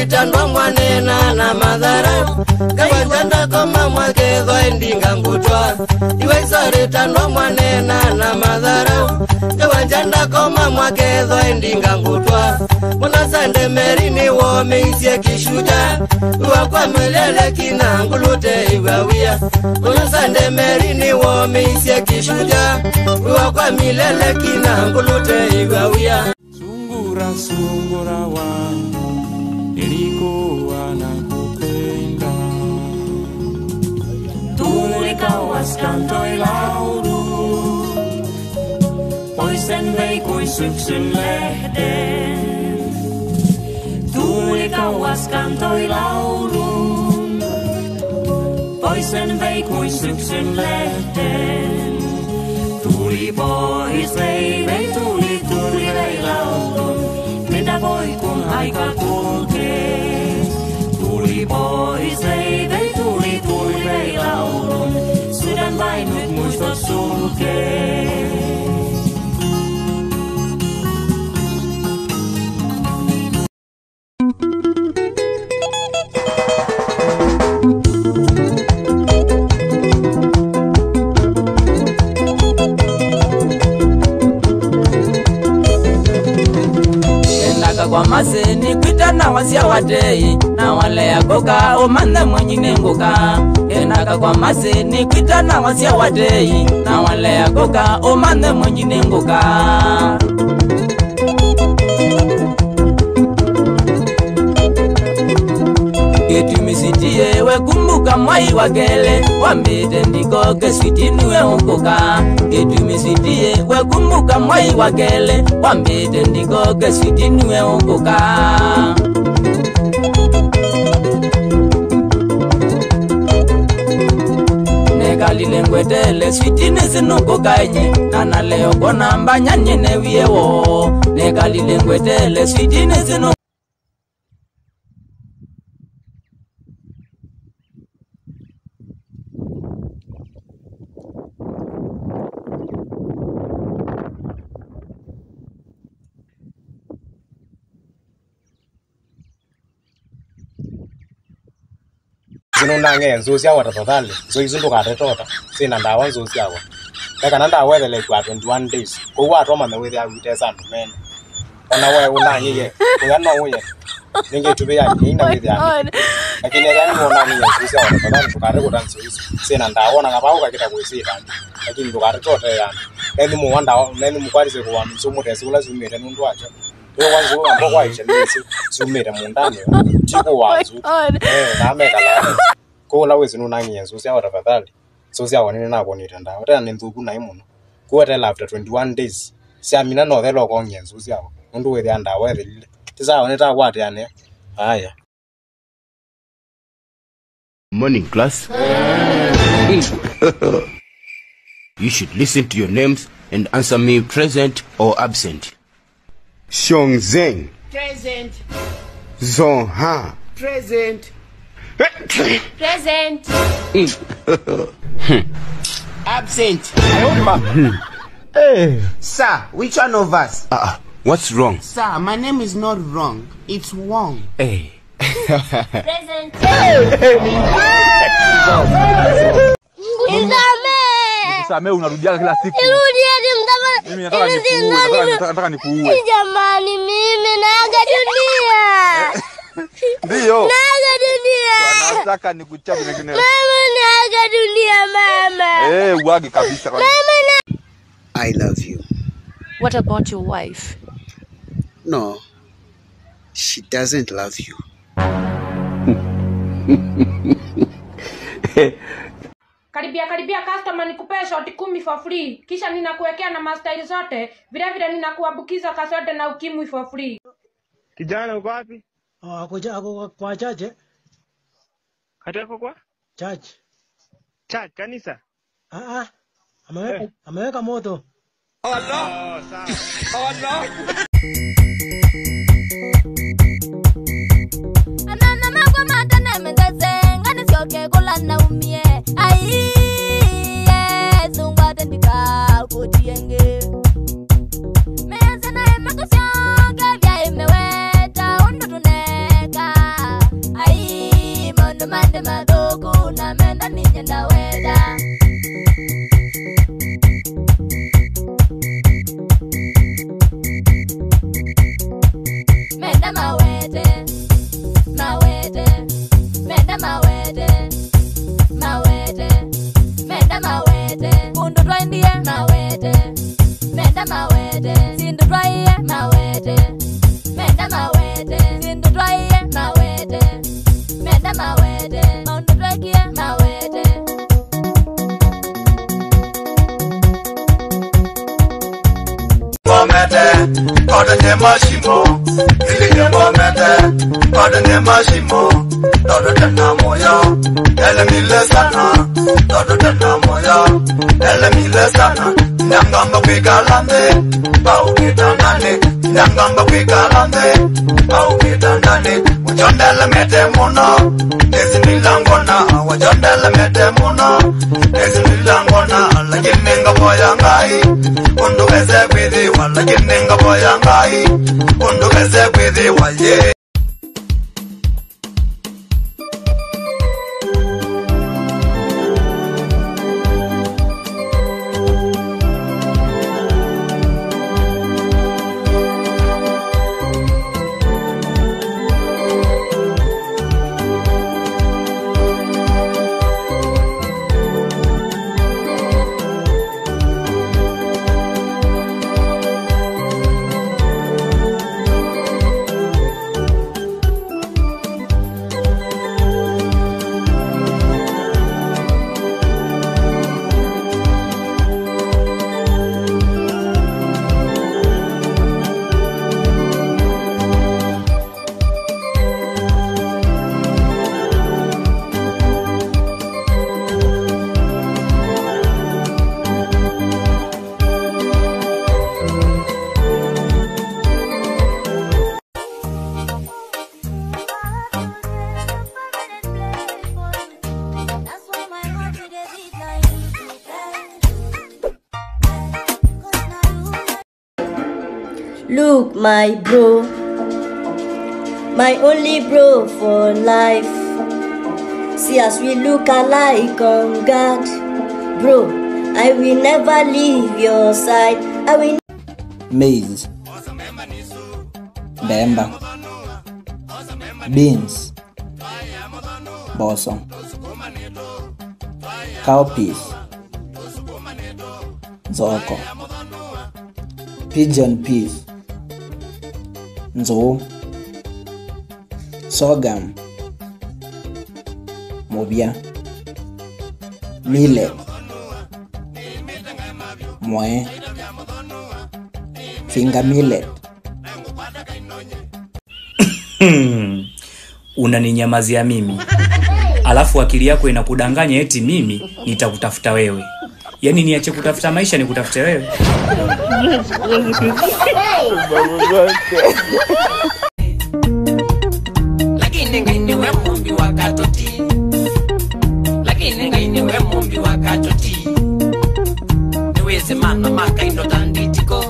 Tandwa mwanena na madhara Kawajanda koma mwake ndinga ngutwa Iwe sori tandwa mwanena na madhara Kawajanda koma mwake ndinga ngutwa Muna sande merini wome isye kishuja Uwakwa milele kina ngulute iwawia Muna sande merini wome isye kishuja Uwakwa milele kina ngulute iwawia Sungura sungura wangu Niliko anakupenda Tulika waskantoi laulu Poisten vei kui syksyn lehden Tulika waskantoi laulu Poisten vei kui syksyn lehden Tuli pois vei tuli vei laulun Mitä voi kun aika kulkee? Tuli pois vei tuli vei laulun. Sydän vain nyt muistot sulkee. Kwa maseni kwita na wasia wadei na wale ya goka omande mwenyine ngoka Enaka kwa maseni kwita na wasia wadei na wale ya goka omande mwenyine ngoka Ketu misitie we kumbuka mwai wagele Wambide ndiko keswitinuwe ungoka Ketu misitie we kumbuka mwai wagele Wambide ndiko keswitinuwe ungoka Nekalile ngwetele switine sinukoka enye Nana leo kona mbanya nyene wiewo Nekalile ngwetele switine sinukoka Zinunange nzuzi yawa tafadhali so izinto karetota sina ndawa nzuzi yawa eka nanda weather like 21 days ko wa roma me weather awitesa ndumene ona wewe unanyiye uyano uye ninge tube ya ninda weather lakini yani muona ni nzuzi yawa tafadhali tukare ko danso sina ndawa na ngaba ukakita kuisira lakini tukaretota yani eni mu wanda neni mukwarize ko msumu tesi ula zumire nundu acho yo wanzu ambo waisha nisi zumire mundani tiko wanzu nameka la ko la wezi nunangi nzuzi yawa tafadhali nzuzi yawa nini nabo nitanda ota nenthuku na imuno ko tell after 21 days si amina no thelo ko nzuzi yawa ndu wethi anda wethile tisawa nita kwate ane haya Morning class. You should listen to your names and answer me present or absent. Xiong Zeng. Present. Zong Ha. Present. Present. Absent. Hey. Sir, which one of us? What's wrong? Sir, my name is not wrong. It's Wong. Hey. Present. Same unarudia kila siku. Mimi nataka nikuue. Jamani mimi naaga dunia. Ndio. Naaga dunia. Nataka nikuchape nyingine. Mama naaga dunia mama. Uage kabisa. Mama na I love you. What about your wife? No. She doesn't love you. Karibu karibia customer nikupe shot 10 for free. Kisha ninakuwekea na master zote. Vile vile ninakuambukiza kaswende na ukimwi for free. Kijana uko wapi? Ako kwa chache. Hata uko kwa? Church. Church kanisa? Ameweka moto. Allah. Allah. Anana mako matana mendeze ngani sioke kula na umie. Ai zungwa tendika kutienge. Meza na makosyoga vya imeweta undutuneka. Ai mondo mande madogo na menda ninyenda weda. Menda mawete, menda mawete, menda mawete, mundu twaindie mawete, menda mawete, sindu twaiye mawete, menda mawete, sindu twaiye mawete, menda mawete, mundu twakie mawete. Koda nyema shimo, ili nyema mete. Koda nyema shimo, todo tena moyo. Ele mile sana, todo tena moyo. Ele mile sana, nyangamba kwikalande, bau kitandane. Nyangamba kwikalande, bau kitandane. Wajondele mete muno, nezi nilangona. Wajondele mete muno, nezi nilangona. Lakini nga boya ngai, undu kese kwithi wala kinenga boya ngai, undu kese kwithi waye. Look, my bro, my only bro for life. See as we look alike on God, bro. I will never leave your side. I will. Maize, Bemba, beans, bosom, cowpeas, zoko, pigeon peas, nzo, sorghum, mobia, millet, moe, finger millet. Unaninyamazia mimi. Alafu akili yako inakudanganya eti mimi nitakutafuta wewe. Yaani niache kutafuta maisha nikutafute wewe. Lakini ngine we mumbi wakatoti. Lakini ngine we mumbi wakatoti. Niweze mana makaindo tanditiko.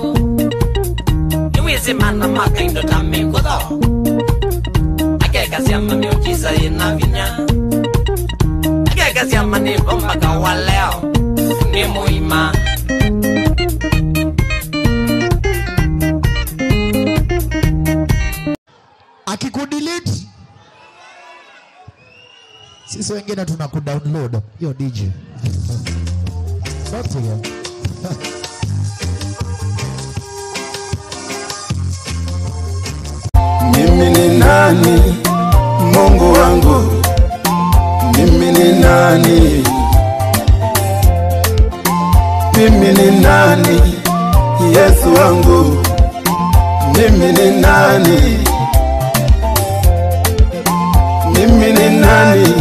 Niweze mana makaindo tamikodo. Akeka siama miujiza inavinya. Akeka siama ni bomba kawaleo. Ni muima. Akikudelete sisi wengine tunakudownload hiyo DJ. Not here. Mimi ni nani? Mungu wangu. Mimi ni nani? mimi ni nani? Yesu wangu, mimi ni nani? Mimi ni nani?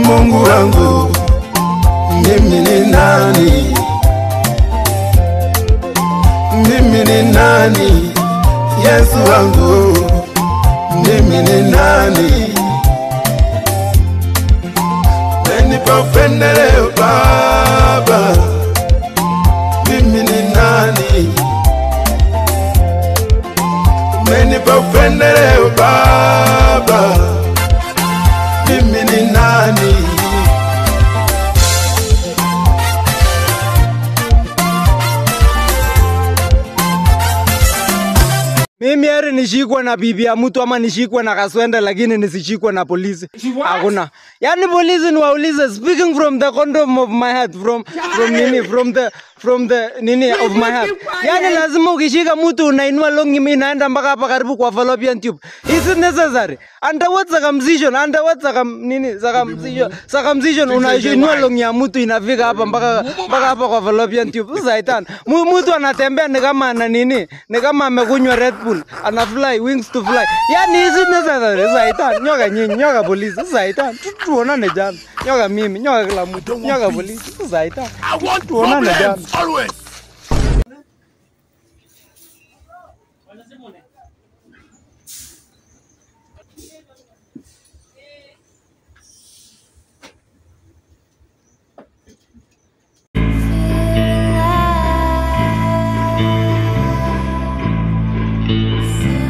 Mungu wangu, mimi ni nani? Mimi ni nani? Yesu wangu, mimi ni nani? Umenipa upendeleo Baba, mimi ni nani? Umenipa upendeleo Baba, mimi ni nani? Mimi heri nishikwe na bibi ya mtu ama nishikwe na kaswende, lakini nisishikwe na polisi. Hakuna. Yani polisi ni waulize, speaking from the condom of my heart, from the nini of my heart. Yani lazima ukishika mtu unainua longi mimi naenda mpaka hapa karibu kwa fallopian tube. Is it necessary? Under what circumcision? Under what circumcision unainua longi ya mtu inafika hapa mpaka hapa kwa fallopian tube. Saitan. Mtu anatembea ni kama ana nini? Ni kama amekunywa Red Bull. Ana fly wings to fly. Yani is it necessary? Saitan. Nyoka nyinyi, nyoka polisi. Saitan. Tuonane jana. Nyoka mimi, nyoka kila mtu. Nyoka polisi. Saitan. Tuonane jana. Always. Feel